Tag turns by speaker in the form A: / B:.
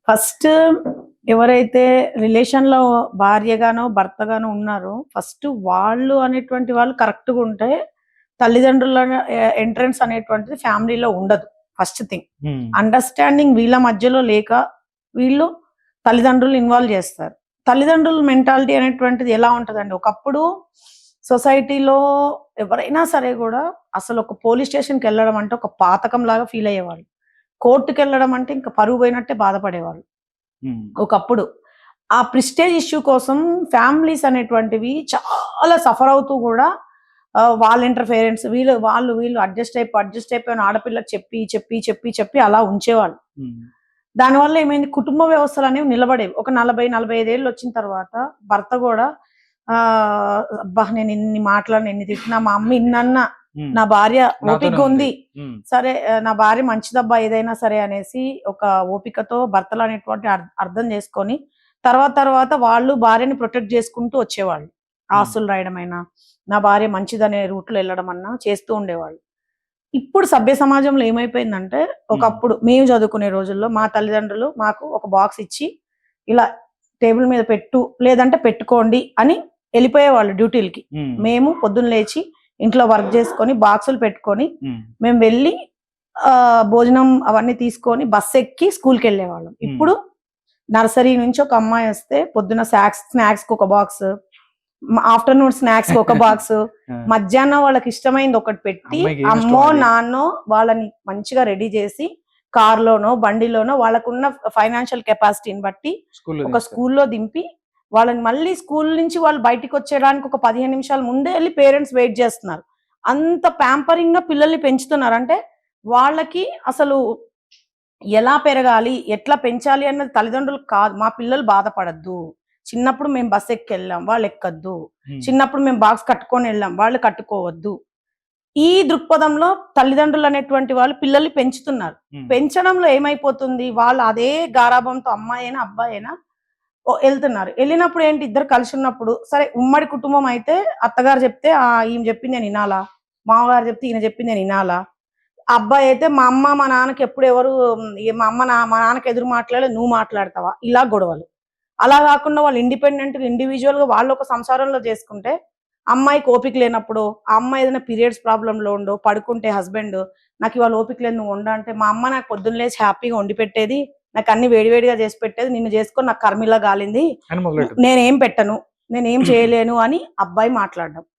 A: First ఎవరైతే రిలేషన్‌లో భార్యగానో, భర్తగానో ఉన్నారో ఫస్ట్ వాళ్ళు అనేటువంటి వాళ్ళు కరెక్ట్‌గా ఉంటే తల్లిదండ్రుల ఎంట్రన్స్ అనేటువంటిది ఫ్యామిలీలో ఉండదు. First thing.
B: హ్మ్.
A: అండర్‌స్టాండింగ్ వీళ్ళ మధ్యలో లేక వీళ్ళు తల్లిదండ్రులు ఇన్వాల్వ్ చేస్తారు. తల్లిదండ్రుల మెంటాలిటీ అనేటువంటిది ఎలా ఉంటదండి? ఒకప్పుడు సొసైటీలో ఎవరైనా సరే గూడా అసలు ఒక పోలీస్ స్టేషన్‌కెళ్ళడం అంటే ఒక పాతకంలాగా ఫీల్ అయ్యేవాళ్ళు. కోర్ట్‌కెళ్ళడం అంటే ఇంక పరువు పోయినట్టే బాధపడేవాళ్ళు.
B: హ్మ్.
A: ఒకప్పుడు. ఆ ప్రెస్టేజ్ ఇష్యూ కోసం ఫ్యామిలీస్ అనేటువంటివి చాలా సఫర్ అవుతూ గూడా వాళ్ళ ఇంటర్‌ఫియరెన్స్ వీళ్ళు అడ్జస్ట్ అయిపోయిన ఆడపిల్లకి చెప్పి అలా ఉంచేవాళ్ళు.
B: హ్మ్.
A: దానివల్ల ఏమైంది కుటుంబ వ్యవస్థలనేవి నిలబడేవి. ఒక 40, 45 ఏళ్ళొచ్చిన తర్వాత భర్త గూడా అబ్బా! నేను ఇన్ని మాటలన్నా, ఎన్ని తిట్టినా మా అమ్మ ఇన్నన్నా
B: హ్మ్.
A: నా భార్య
B: నాతోనే
A: ఓపికగా ఉంది.
B: హ్మ్.
A: సరే నా భార్య మంచిదబ్బా ఏదైనా సరే అనేసి ఒక ఓపికతో భర్తలనేటువంటి అర్థం చేసుకొని తర్వాత వాళ్ళు భార్యని ప్రొటెక్ట్ చేసుకుంటూ వచ్చేవాళ్ళు. ఆస్తులు రాయడమైనా, నా భార్య మంచిదనే రూట్‌లో ఎళ్ళడమన్నా చేస్తూ ఉండేవాళ్ళు. ఇప్పుడు సభ్య సమాజంలో ఏమైపోయిందంటే, ఒకప్పుడు మేము చదువుకునే రోజుల్లో మా తల్లిదండ్రులు మాకు ఒక బాక్స్ ఇచ్చి, ఇలా టేబుల్ మీద పెట్టు, లేదంటే పెట్టుకోండి అని ఎళ్ళిపోయేవాళ్ళు డ్యూటీలకి.
B: హ్మ్.
A: మేము పొద్దున్న లేచి ఇంట్లో వర్క్ చేసుకొని, బాక్సులు పెట్టుకొని,
B: హ్మ్.
A: మేము వెళ్ళి భోజనం అవన్నీ తీసుకొని బస్సెక్కి స్కూల్‌కెళ్ళేవాళ్ళం. ఇప్పుడు నర్సరీ నుంచి ఒక అమ్మాయొస్తే పొద్దున స్నాక్స్‌కి ఒక బాక్సు, ఆఫ్టర్‌నూన్ స్నాక్స్‌కి ఒక బాక్సు,
B: ఆ!
A: మధ్యాహ్నం వాళ్ళకిష్టమైంది ఒకటి పెట్టి,
B: అమ్మాయికి ఏమి ఇష్టమో
A: అమ్మో,
B: అది.
A: నాన్నో వాళ్ళని మంచిగా రెడీ చేసి, కార్‌లోనో, బండిలోనో వాళ్ళకున్న ఫైనాన్షియల్ కెపాసిటీని బట్టి
B: స్కూల్‌లో
A: ఒక
B: దించుతారు.
A: స్కూల్‌లో దింపి, వాళ్ళని మళ్ళీ స్కూల్ నుంచి వాళ్ళు బయటికొచ్చేయడానికి ఒక 15 నిమిషాల ముందే ఎళ్లి పేరెంట్స్ వెయిట్ చేస్తున్నారు. అంత ప్యాంపరింగ్‌గా పిల్లల్ని పెంచుతున్నారు. అంటే వాళ్ళకి అసలు ఎలా పెరగాలి? ఎట్లా పెంచాలి? అన్నది తల్లిదండ్రులకు కాదు. మా పిల్లలు బాధపడొద్దు. చిన్నప్పుడు మేము బస్సెక్కెళ్ళాం. వాళ్ళెక్కొద్దు.
B: హ్మ్.
A: చిన్నప్పుడు మేము బాక్స్ కట్టుకొనెళ్ళాం. వాళ్ళు కట్టుకోవద్దు. ఈ దృక్పథంలో తల్లిదండ్రులనేటువంటి వాళ్ళు పిల్లల్ని పెంచుతున్నారు.
B: హ్మ్.
A: పెంచడంలో ఏమైపోతుంది? వాళ్ళు అదే గారాబంతో అమ్మాయైనా, అబ్బాయైనా ఎళ్తున్నారు. ఎళ్ళినప్పుడు ఏంటి ఇద్దరు కలిసున్నప్పుడు సరే ఉమ్మడి కుటుంబం అయితే అత్తగారు చెప్తే ఈమె చెప్పింది నేను ఇనాలా? మామగారు చెప్తే ఈయన చెప్పింది నేను ఇనాలా? అబ్బాయయితే మా అమ్మ, మా నాన్నకి ఎప్పుడు ఎవరు మా నాన్నకి ఎదురు మాట్లాడలేదు. నువ్వు మాట్లాడతావా? ఇలా గొడవలు. అలా గాకుండా వాళ్ళు ఇండిపెండెంట్‌గా, ఇండివిడ్యువల్‌గా వాళ్ళొక సంసారంలో చేసుకుంటే, అమ్మాయికి ఓపిక లేనప్పుడు, ఆ అమ్మాయి ఏదైనా పీరియడ్స్ ప్రాబ్లమ్‌లో ఉండో, పడుకుంటే హస్బెండ్ నాకివాళ ఓపిక లేదు నువ్వు వండంటే, మా అమ్మ నాకు పొద్దున్న లేచి హ్యాపీగా వండి పెట్టేది. నాకన్నీ వేడి వేడిగా చేసి పెట్టేది. నిన్ను చేసుకొని నాకు కర్మిలా గాలింది.
B: అని మొదలెట్టుద్ది.
A: నేనేం పెట్టను. నేనేం చేయలేను అని అబ్బాయి మాట్లాడడం.